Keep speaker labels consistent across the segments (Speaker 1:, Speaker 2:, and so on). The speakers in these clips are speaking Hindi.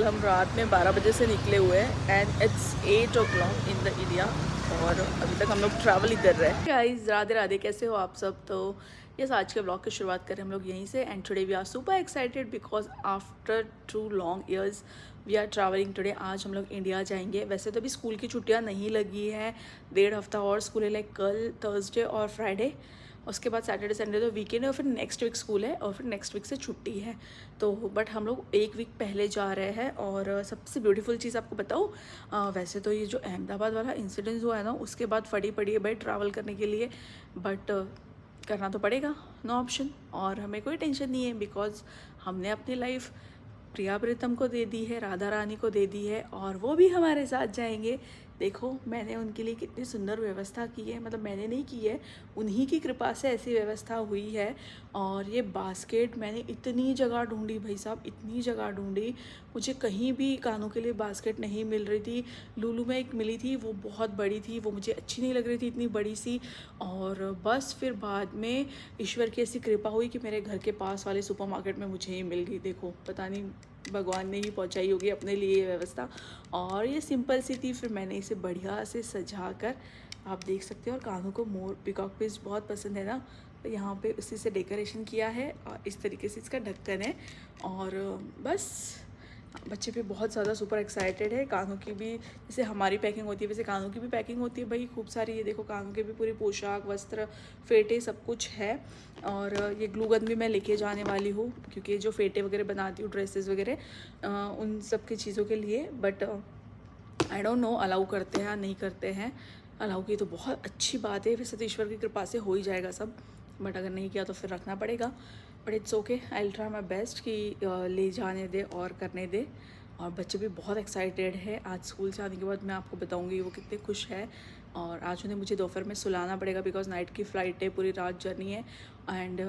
Speaker 1: हम रात में 12 बजे से निकले हुए हैं and it's 8 o'clock in the India और अभी तक हम लोग ट्रैवल ही कर रहे हैं। गाइस राधे राधे, कैसे हो आप सब। तो यस, आज के ब्लॉग की शुरुआत करें हम लोग यहीं से and today we are super excited because after 2 long years we are travelling today. आज हम लोग इंडिया जाएंगे। वैसे तो अभी स्कूल की छुट्टियां नहीं लगी हैं, 1.5 हफ्ता और स्कूल है, लाइक कल थर्सडे और फ्राइडे, उसके बाद सैटरडे संडे तो वीकेंड है और फिर नेक्स्ट वीक स्कूल है और फिर नेक्स्ट वीक से छुट्टी है। तो बट हम लोग 1 वीक पहले जा रहे हैं। और सबसे ब्यूटीफुल चीज़ आपको बताऊँ, वैसे तो ये जो अहमदाबाद वाला इंसिडेंस हुआ है ना, उसके बाद फटी पड़ी है भाई ट्रैवल करने के लिए, बट करना तो पड़ेगा, नो ऑप्शन। और हमें कोई टेंशन नहीं है बिकॉज हमने अपनी लाइफ प्रिया प्रीतम को दे दी है, राधा रानी को दे दी है और वो भी हमारे साथ जाएंगे। देखो मैंने उनके लिए कितनी सुंदर व्यवस्था की है, मतलब मैंने नहीं की है, उन्हीं की कृपा से ऐसी व्यवस्था हुई है। और ये बास्केट मैंने इतनी जगह ढूंढी भाई साहब, इतनी जगह ढूंढी, मुझे कहीं भी कानों के लिए बास्केट नहीं मिल रही थी। लुलु में एक मिली थी, वो बहुत बड़ी थी, वो मुझे अच्छी नहीं लग रही थी इतनी बड़ी सी। और बस फिर बाद में ईश्वर की ऐसी कृपा हुई कि मेरे घर के पास वाले सुपरमार्केट में मुझे ही मिल गई। देखो पता नहीं भगवान ने ही पहुंचाई होगी अपने लिए ये व्यवस्था। और ये सिंपल सी थी, फिर मैंने इसे बढ़िया से सजा कर, आप देख सकते हो। और कानों को मोर पिकॉक पीस बहुत पसंद है ना, तो यहाँ पे उसी से डेकोरेशन किया है और इस तरीके से इसका ढक्कन है। और बस बच्चे भी बहुत ज़्यादा सुपर एक्साइटेड है। कानों की भी जैसे हमारी पैकिंग होती है वैसे कानों की भी पैकिंग होती है भाई, खूब सारी। ये देखो कानों के भी पूरी पोशाक, वस्त्र, फेटे सब कुछ है। और ये ग्लू गन भी मैं लेके जाने वाली हूँ क्योंकि जो फेटे वगैरह बनाती हूँ, ड्रेसेस वगैरह, उन सब की चीज़ों के लिए। But I don't know allow करते हैं या नहीं करते हैं। अलाउ की तो बहुत अच्छी बात है, वैसे तो ईश्वर की कृपा से हो ही जाएगा सब, बट अगर नहीं किया तो फिर रखना पड़ेगा। But it's okay, I will try my best कि ले जाने दे और करने दे। और बच्चे भी बहुत एक्साइटेड है। आज स्कूल से आने के बाद मैं आपको बताऊंगी वो कितने खुश है। और आज उन्हें मुझे दोपहर में सुलाना पड़ेगा बिकॉज नाइट की फ़्लाइट है, पूरी रात जर्नी है एंड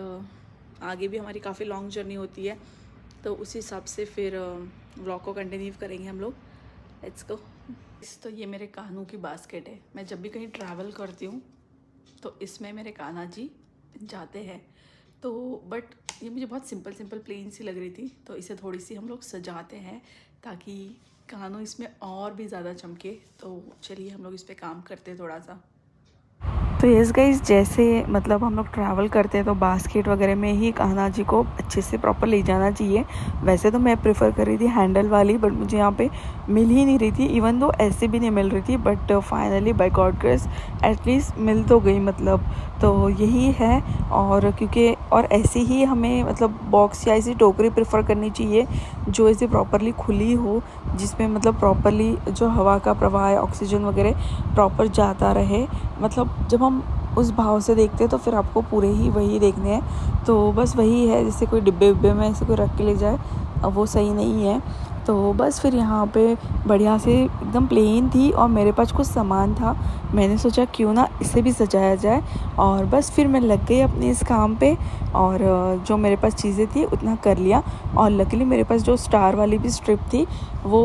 Speaker 1: आगे भी हमारी काफ़ी लॉन्ग जर्नी होती है। तो उस हिसाब से फिर व्लॉग को कंटिन्यू करेंगे हम लोग। Let's go. तो ये मेरे कानों की बास्केट है। मैं जब भी कहीं ट्रैवल करती हूँ तो इसमें मेरे कान्हा जी जाते हैं। तो बट ये मुझे बहुत सिंपल प्लेन सी लग रही थी, तो इसे थोड़ी सी हम लोग सजाते हैं ताकि कानों इसमें और भी ज़्यादा चमके। तो चलिए हम लोग इस पर काम करते हैं थोड़ा सा। तो यस गाइस, जैसे मतलब हम लोग ट्रैवल करते हैं तो बास्केट वगैरह में ही कान्हा जी को अच्छे से प्रॉपर ले जाना चाहिए। वैसे तो मैं प्रेफर कर रही थी हैंडल वाली, बट मुझे यहाँ पे मिल ही नहीं रही थी, इवन दो ऐसे भी नहीं मिल रही थी। But finally by God grace at least मिल तो गई, मतलब तो यही है। और क्योंकि और ऐसे ही हमें मतलब बॉक्स या ऐसी टोकरी प्रेफर करनी चाहिए जो ऐसे प्रॉपरली खुली हो, जिसमें मतलब प्रॉपरली जो हवा का प्रवाह है, ऑक्सीजन वगैरह प्रॉपर जाता रहे। मतलब जब हम उस भाव से देखते हैं तो फिर आपको पूरे ही वही देखने हैं। तो बस वही है, जैसे कोई डिब्बे उब्बे में ऐसे कोई रख के ले जाए, अब वो सही नहीं है। तो बस फिर यहाँ पे बढ़िया से एकदम प्लेन थी और मेरे पास कुछ सामान था, मैंने सोचा क्यों ना इसे भी सजाया जाए। और बस फिर मैं लग गई अपने इस काम पे और जो मेरे पास चीज़ें थी उतना कर लिया। और लकीली मेरे पास जो स्टार वाली भी स्ट्रिप थी वो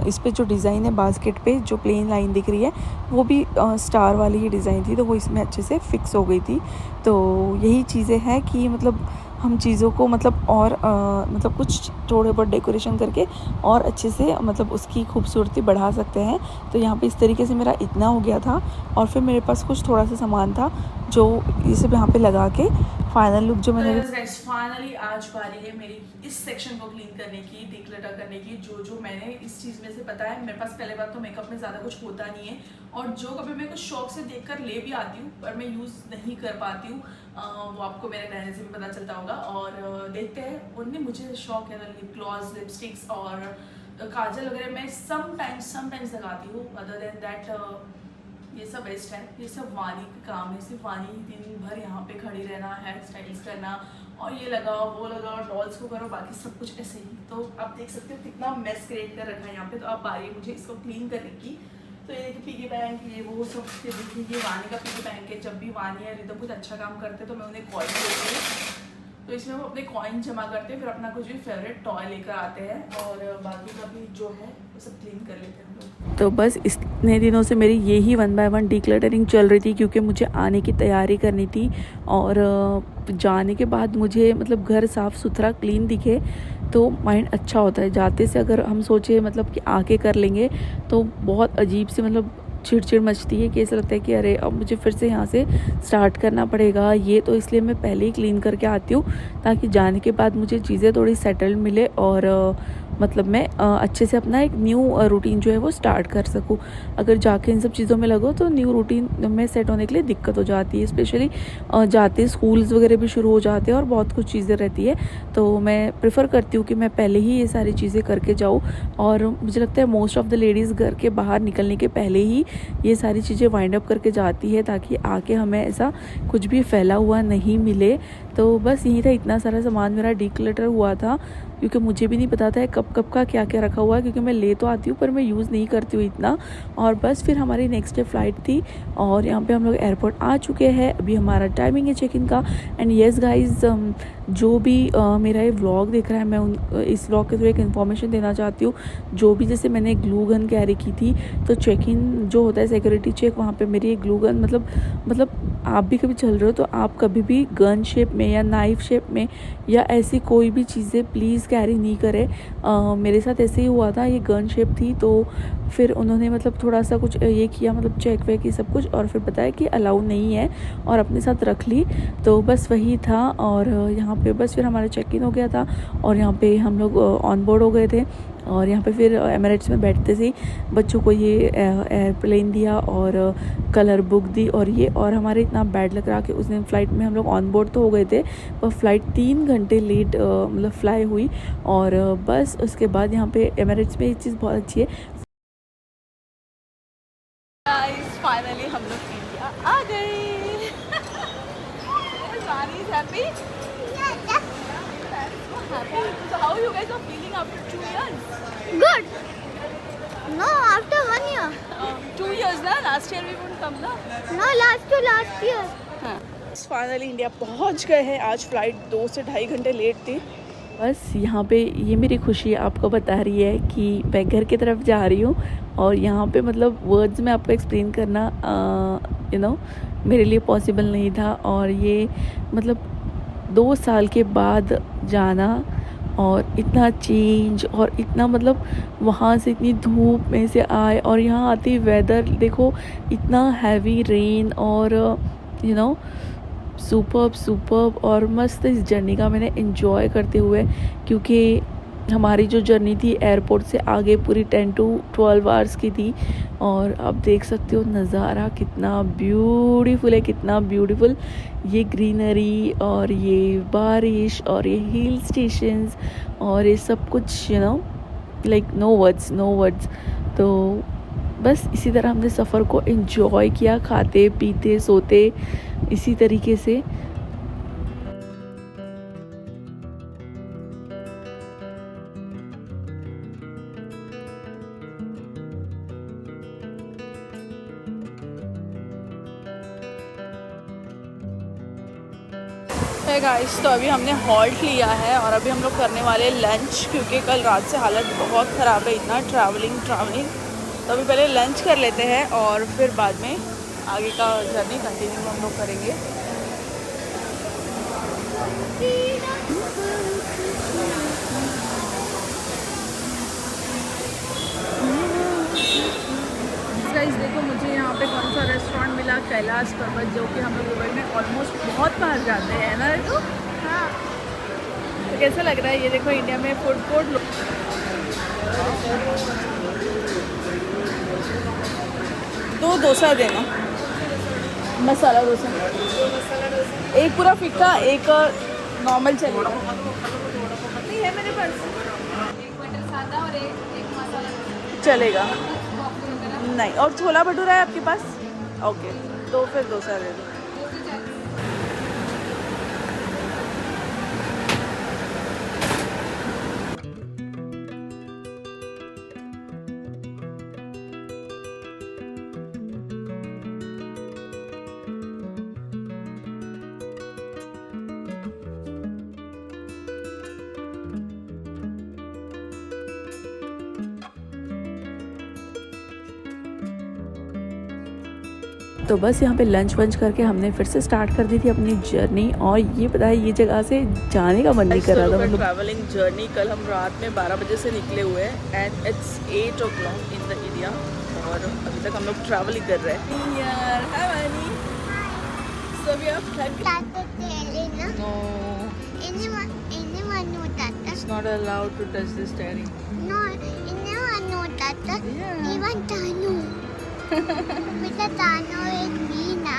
Speaker 1: इस पे जो डिज़ाइन है बास्केट पे जो प्लेन लाइन दिख रही है वो भी स्टार वाली ही डिज़ाइन थी, तो वो इसमें अच्छे से फिक्स हो गई थी। तो यही चीज़ें हैं कि मतलब हम चीज़ों को मतलब और मतलब कुछ थोड़े बहुत डेकोरेशन करके और अच्छे से मतलब उसकी खूबसूरती बढ़ा सकते हैं। तो यहाँ पे इस तरीके से मेरा इतना हो गया था। और फिर मेरे पास कुछ थोड़ा सा सामान था जो ये सब यहाँ पे लगा के फाइनल लुक जो मैंने फाइनली आज बारी है मेरी इस सेक्शन को क्लीन करने की, डिक्लटर करने की। जो मैंने इस चीज़ में से पता है, मेरे पास पहले बात तो मेकअप में ज़्यादा कुछ होता नहीं है और जो कभी मैं कुछ शौक से देखकर ले भी आती हूँ पर मैं यूज़ नहीं कर पाती हूँ, वो आपको मेरे रहने से भी पता चलता होगा। और देखते हैं, उनने मुझे शौक है ना लिप ग्लॉस, लिपस्टिक्स और काजल वगैरह मैं समटाइम्स लगाती हूँ। अदर देन दैट ये सब बेस्ट है, ये सब वानी का काम है। सिर्फ वानी दिन भर यहाँ पे खड़ी रहना, हेयर स्टाइल्स करना और ये लगाओ वो लगाओ, डॉल्स को करो, बाकी सब कुछ ऐसे ही। तो आप देख सकते हो कितना मेस क्रिएट कर रखा है यहाँ पे। तो अब बारी मुझे इसको क्लीन करने की। तो ये देखिए पिगी बैंक, ये वो सब देखिए, ये वानी का पिगी बैंक है। जब भी वानी या रिदम कुछ अच्छा काम करते हैं तो मैं उन्हें कॉइन देती हूँ, तो इसमें वो अपने कॉइन जमा करते हैं, फिर अपना कुछ भी फेवरेट टॉय लेकर आते हैं और बाकी का भी जो है वो सब क्लीन कर लेते हैं हम लोग। तो बस इतने दिनों से मेरी यही 1 by 1 डिक्लटरिंग चल रही थी क्योंकि मुझे आने की तैयारी करनी थी और जाने के बाद मुझे मतलब घर साफ़ सुथरा क्लीन दिखे तो माइंड अच्छा होता है। जाते से अगर हम सोचे मतलब कि आके कर लेंगे तो बहुत अजीब सी मतलब चिड़चिड़ मचती है कि ऐसा लगता है कि अरे अब मुझे फिर से यहाँ से स्टार्ट करना पड़ेगा ये, तो इसलिए मैं पहले ही क्लीन करके आती हूँ ताकि जाने के बाद मुझे चीज़ें थोड़ी सेटल मिले और मतलब मैं अच्छे से अपना एक न्यू रूटीन जो है वो स्टार्ट कर सकूँ। अगर जाके इन सब चीज़ों में लगो तो न्यू रूटीन में सेट होने के लिए दिक्कत हो जाती है, स्पेशली जाते स्कूल्स वगैरह भी शुरू हो जाते हैं और बहुत कुछ चीज़ें रहती है। तो मैं प्रेफर करती हूँ कि मैं पहले ही ये सारी चीज़ें करके जाऊँ, और मुझे लगता है मोस्ट ऑफ़ द लेडीज़ घर के बाहर निकलने के पहले ही ये सारी चीज़ें वाइंड अप करके जाती है ताकि आके हमें ऐसा कुछ भी फैला हुआ नहीं मिले। तो बस यही था, इतना सारा सामान मेरा डिक्लटर हुआ था क्योंकि मुझे भी नहीं पता था कब कब का क्या क्या रखा हुआ है, क्योंकि मैं ले तो आती हूँ पर मैं यूज़ नहीं करती हूँ इतना। और बस फिर हमारी नेक्स्ट डे फ़्लाइट थी और यहाँ पे हम लोग एयरपोर्ट आ चुके हैं। अभी हमारा टाइमिंग है चेक इन का। एंड येस गाइज, जो भी मेरा ये व्लॉग देख रहा है, मैं इस व्लॉग के थ्रू एक इन्फॉर्मेशन देना चाहती हूँ। जो भी जैसे मैंने ग्लू गन कैरी की थी, तो चेक इन जो होता है सिक्योरिटी चेक, वहाँ पे मेरी एक ग्लू गन मतलब आप भी कभी चल रहे हो तो आप कभी भी गन शेप में या नाइफ शेप में या ऐसी कोई भी चीज़ें प्लीज़ कैरी नहीं करें। मेरे साथ ऐसे ही हुआ था, ये गन शेप थी तो फिर उन्होंने मतलब थोड़ा सा कुछ ये किया, मतलब चेक वेक ये सब कुछ, और फिर बताया कि अलाउ नहीं है और अपने साथ रख ली। तो बस वही था। और यहाँ पे बस फिर हमारा चेक इन हो गया था और यहाँ पे हम लोग ऑन बोर्ड हो गए थे। और यहाँ पे फिर एमिरेट्स में बैठते से बच्चों को ये एयरप्लेन दिया और कलर बुक दी और हमारे इतना बैड लग रहा कि उस दिन फ़्लाइट में हम लोग ऑन बोर्ड तो हो गए थे पर फ़्लाइट 3 घंटे लेट मतलब फ्लाई हुई। और बस उसके बाद यहाँ पे एमिरेट्स में एक चीज़ बहुत अच्छी है, फाइनली हम लोग इंडिया आ गए। Rani is happy? Happy. So how you guys are feeling after 2 years?
Speaker 2: Good. No, after 1 year.
Speaker 1: 2 years ना, last year we wouldn't come ना।
Speaker 2: No, last year.
Speaker 1: हाँ, फाइनली इंडिया पहुंच गए हैं। आज फ़्लाइट 2 से ढाई घंटे लेट थी। बस यहाँ पे ये मेरी खुशी आपको बता रही है कि मैं घर की तरफ जा रही हूँ। और यहाँ पे मतलब वर्ड्स में आपको एक्सप्लेन करना मेरे लिए पॉसिबल नहीं था। और ये मतलब 2 साल के बाद जाना और इतना चेंज और इतना मतलब वहाँ से इतनी धूप में से आए और यहाँ आती वेदर देखो, इतना हैवी रेन और सुपर्ब और मस्त इस जर्नी का मैंने एंजॉय करते हुए, क्योंकि हमारी जो जर्नी थी एयरपोर्ट से आगे पूरी 10 to 12 आवर्स की थी। और आप देख सकते हो नज़ारा कितना ब्यूटीफुल है, कितना ब्यूटीफुल ये ग्रीनरी और ये बारिश और ये हिल स्टेशंस और ये सब कुछ लाइक नो वर्ड्स। तो बस इसी तरह हमने सफ़र को एंजॉय किया, खाते पीते सोते इसी तरीके से। गाइस, तो अभी हमने हॉल्ट लिया है और अभी हम लोग करने वाले लंच, क्योंकि कल रात से हालत बहुत ख़राब है, इतना ट्रैवलिंग। तो अभी पहले लंच कर लेते हैं और फिर बाद में आगे का जर्नी कंटिन्यू हम लोग करेंगे। गाइस देखो, मुझे यहाँ पे कौन सा रेस्टोरेंट मिला, कैलाश पर्वत, जो कि हम लोग दुबई में ऑलमोस्ट बहुत बार जाते हैं ना। तो हाँ, तो कैसा लग रहा है ये देखो, इंडिया में फूड कोर्ट। 2 डोसा देना, मसाला डोसा, एक पूरा फिक्का, एक नॉर्मल चलेगा। नहीं है मेरे पास, एक मटर सादा और एक मसाला चलेगा। नहीं, और छोला भटूरा है आपके पास? ओके, तो फिर डोसा दे दो। तो बस यहाँ पे लंच वंच करके हमने फिर से स्टार्ट कर दी थी अपनी जर्नी। और ये पता है ये जगह से जाने का मन नहीं कर रहा था। मतलब ट्रैवलिंग जर्नी कल हम रात में 12 बजे से निकले हुए हैं and it's 8 o'clock in the area और अभी तक हम लोग ट्रैवल ही कर रहे हैं। So we have
Speaker 2: Tata Telena.
Speaker 1: no,
Speaker 2: Anyone know Tata?
Speaker 1: it's not allowed to touch the steering.
Speaker 2: No, anyone know Tata?
Speaker 1: Yeah.
Speaker 2: Even Tanu. Because Tanu is me na.